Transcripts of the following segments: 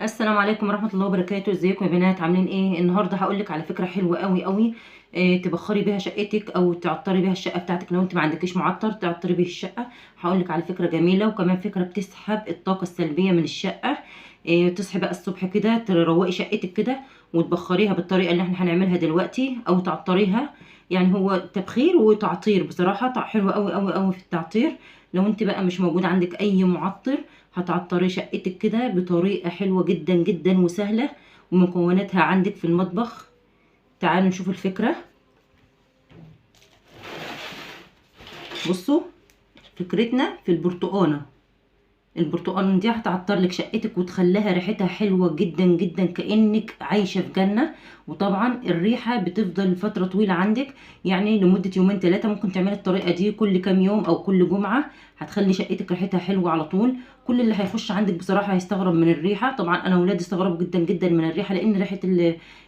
السلام عليكم ورحمة الله وبركاته. ازيكم يا بنات؟ عاملين ايه؟ النهارده هقولك على فكرة حلوة قوي قوي. تبخري بيها شقتك او تعطري بيها الشقة بتاعتك. لو انت ما عندكيش معطر تعطري بيه الشقة. هقولك على فكرة جميلة، وكمان فكرة بتسحب الطاقة السلبية من الشقة. تصحي بقى الصبح كده تروقي شقتك كده وتبخريها بالطريقة اللي احنا هنعملها دلوقتي او تعطريها. يعني هو تبخير وتعطير بصراحة حلو قوي قوي قوي في التعطير. لو انت بقى مش موجود عندك اي معطر هتعطري شقتك كده بطريقة حلوة جدا جدا وسهلة، ومكوناتها عندك في المطبخ. تعالوا نشوف الفكرة. بصوا، فكرتنا في البرتقانة. البرتقال دي هتعطر لك شقتك وتخليها ريحتها حلوة جدا جدا كأنك عايشة في جنة. وطبعا الريحة بتفضل فترة طويلة عندك، يعني لمدة يومين ثلاثة. ممكن تعملي الطريقة دي كل كام يوم أو كل جمعة، هتخلي شقتك ريحتها حلوة على طول. كل اللي هيخش عندك بصراحة هيستغرب من الريحة. طبعا أنا ولادي استغربوا جدا جدا من الريحة، لأن ريحة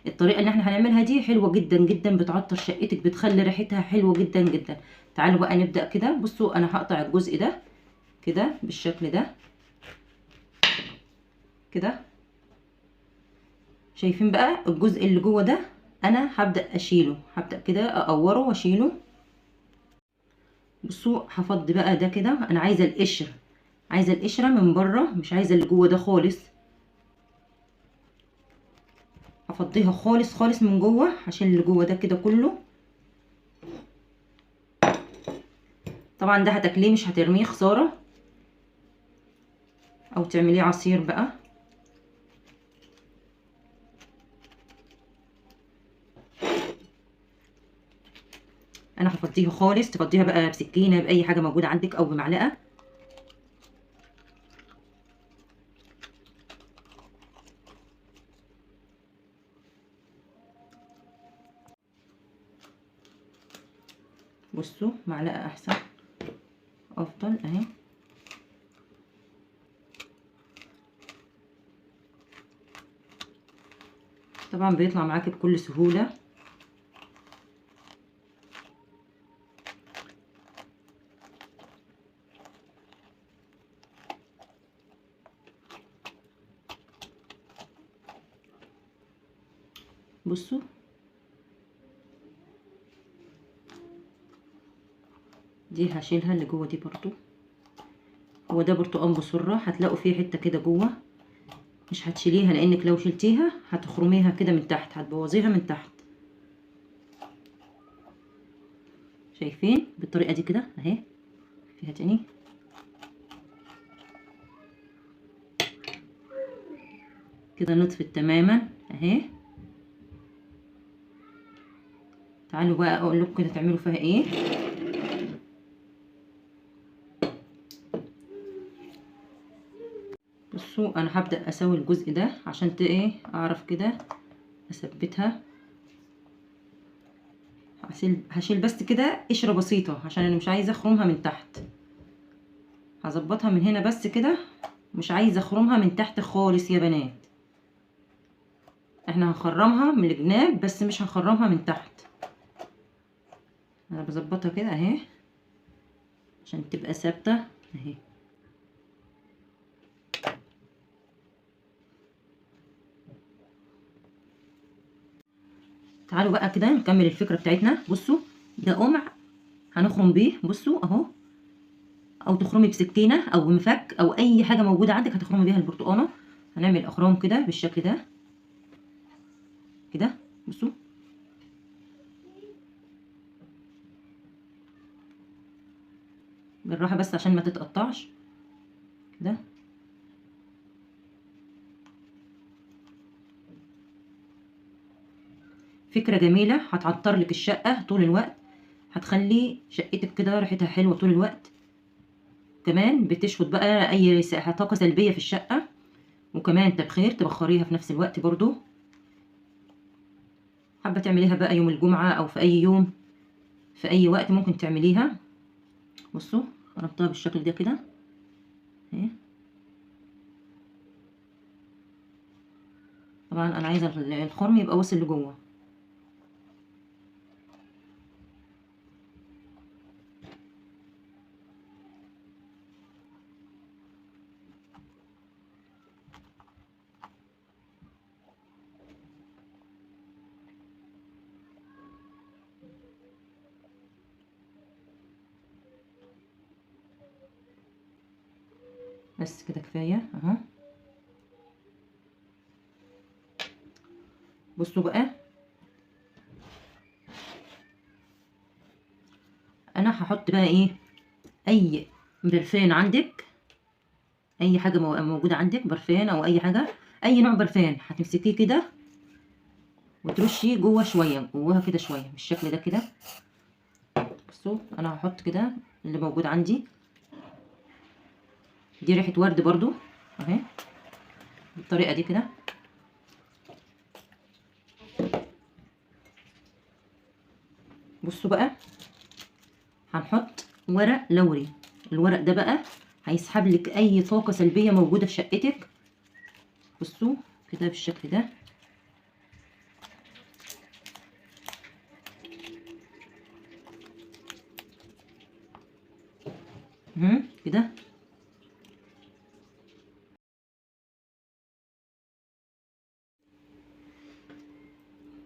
الطريقة اللي احنا هنعملها دي حلوة جدا جدا، بتعطر شقتك، بتخلي ريحتها حلوة جدا جدا. تعالوا بقى نبدأ كده. بصوا أنا هقطع الجزء ده كده بالشكل ده كده. شايفين بقى الجزء اللي جوه ده؟ انا هبدا اشيله، هبدا كده اقوره واشيله. بصوا هفضي بقى ده كده. انا عايزه القشر، عايزه القشره من بره، مش عايزه اللي جوه ده خالص. هفضيها خالص خالص من جوه عشان اللي جوه ده كده كله. طبعا ده هتاكليه مش هترميه خساره، او تعمليه عصير بقى. انا هفضيها خالص، تفضيها بقى بسكينه باي حاجه موجوده عندك او بمعلقه. بصوا معلقه احسن، افضل اهي. طبعا بيطلع معاكي بكل سهوله. بصوا دي هشيلها، اللي جوه دي برضو. هو ده برتقان بسرة، هتلاقوا فيه حتة كده جوه مش هتشيليها، لانك لو شلتيها هتخرميها كده من تحت، هتبوظيها من تحت. شايفين بالطريقة دي كده اهي. فيها تاني كده نطفت تماما اهي. تعالوا بقى اقول لكم كده تعملوا فيها ايه. بصوا انا هبدأ اسوي الجزء ده عشان ايه اعرف كده اثبتها. هشيل بس كده قشرة بسيطة عشان انا مش عايزة اخرمها من تحت. هظبطها من هنا بس كده، مش عايزة اخرمها من تحت خالص يا بنات. احنا هنخرمها من الجناب بس مش هنخرمها من تحت. انا بظبطها كده اهي عشان تبقى ثابته اهي. تعالوا بقى كده نكمل الفكره بتاعتنا. بصوا ده قمع هنخرم بيه، بصوا اهو. او تخرمي بسكينه او بمفك او اي حاجه موجوده عندك هتخرمي بيها البرتقانه. هنعمل اخرام كده بالشكل ده كده. بصوا بالراحه بس عشان ما تتقطعش كده. فكره جميله هتعطر لك الشقه طول الوقت، هتخلي شقتك كده ريحتها حلوه طول الوقت. كمان بتشفط بقى اي طاقه سلبيه في الشقه، وكمان تبخير تبخريها في نفس الوقت برضو. حابه تعمليها بقى يوم الجمعه او في اي يوم، في اي وقت ممكن تعمليها. بصوا خربتها بالشكل ده كده اهي. طبعا انا عايزه الخرم يبقى واصل لجوه. بس كده كفايه اهو. بصوا بقى، انا هحط بقى ايه، اي برفان عندك، اي حاجه موجوده عندك، برفان او اي حاجه، اي نوع برفان هتمسكيه كده وترشي جوه شويه، جواها كده شويه بالشكل ده كده. بصوا انا هحط كده اللي موجود عندي، دي ريحه ورد برضو اهي، بالطريقه دي كده. بصوا بقى، هنحط ورق لوري، الورق ده بقى هيسحب لك اي طاقه سلبيه موجوده في شقتك. بصوا كده بالشكل ده. كده.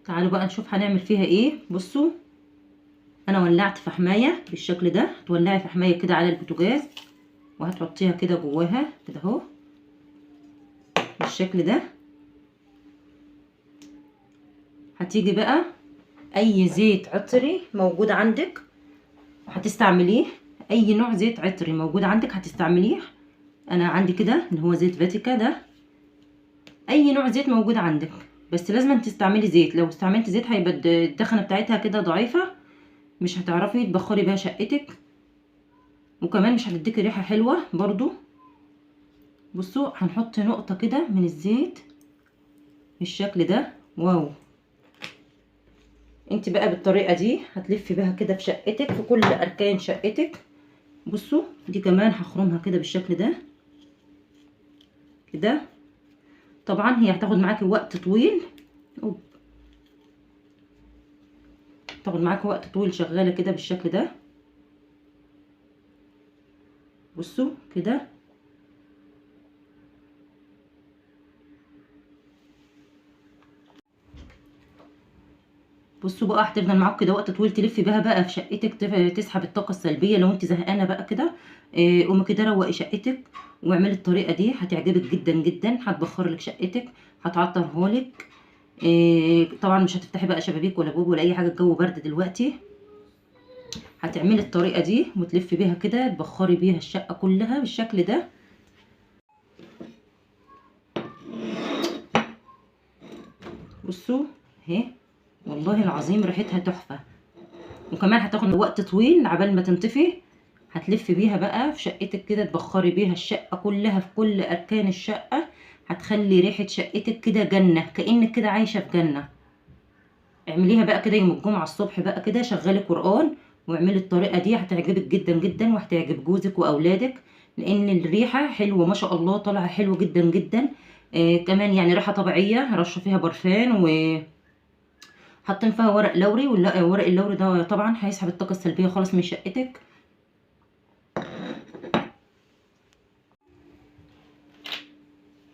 تعالوا بقى نشوف هنعمل فيها ايه. بصوا انا ولعت فحمايه بالشكل ده، هتولعي فحمايه كده على البوتاجاز وهتحطيها كده جواها كده اهو بالشكل ده. هتيجي بقى اي زيت عطري موجود عندك هتستعمليه، اي نوع زيت عطري موجود عندك هتستعمليه. انا عندي كده اللي هو زيت فاتيكا ده، اي نوع زيت موجود عندك، بس لازم تستعملي زيت. لو استعملت زيت هيبقى الدخنه بتاعتها كده ضعيفه، مش هتعرفي تبخري بيها شقتك، وكمان مش هتديكي ريحه حلوه برضو. بصوا هنحط نقطه كده من الزيت بالشكل ده. واو، انت بقى بالطريقه دي هتلفي بها كده في شقتك، في كل اركان شقتك. بصوا دي كمان هخرمها كده بالشكل ده كده. طبعا هي هتاخد معاكي وقت طويل، تاخد معاكي وقت طويل شغاله كده بالشكل ده. بصوا كده. بصوا بقى هتفضل معاك كده وقت طويل تلفي بيها بقى في شقتك، تسحب الطاقه السلبيه. لو انت زهقانه بقى كده قومي كده روقي شقتك واعملي الطريقه دي، هتعجبك جدا جدا، هتبخر لك شقتك، هتعطرها لك. طبعا مش هتفتحي بقى شبابيك ولا بوب ولا اي حاجه، الجو برد دلوقتي. هتعملي الطريقه دي وتلفي بيها كده، تبخري بيها الشقه كلها بالشكل ده. بصوا اهي، والله العظيم ريحتها تحفه، وكمان هتاخد وقت طويل عبال ما تنطفي. هتلفي بيها بقى في شقتك كده، تبخري بيها الشقه كلها في كل اركان الشقه، هتخلي ريحه شقتك كده جنه، كانك كده عايشه في جنه. اعمليها بقى كده يوم الجمعه الصبح بقى كده، شغلي قران واعملي الطريقه دي، هتعجبك جدا جدا وهتعجب جوزك واولادك، لان الريحه حلوه ما شاء الله، طالعه حلوه جدا جدا. كمان يعني ريحه طبيعيه، رشه فيها برفان وحاطين فيها ورق لوري، ورق اللوري ده طبعا هيسحب الطاقه السلبيه خالص من شقتك.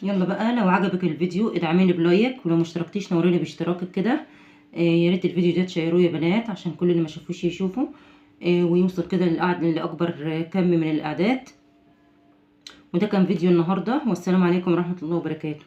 يلا بقى، لو عجبك الفيديو ادعميني بلايك، ولو مشتركتيش نوريني باشتراكك كده. يا ريت الفيديو ده تشيروه يا بنات، عشان كل اللي ما شافوش يشوفوا، ويوصل كده لاكبر كم من الاعداد. وده كان فيديو النهارده، والسلام عليكم ورحمه الله وبركاته.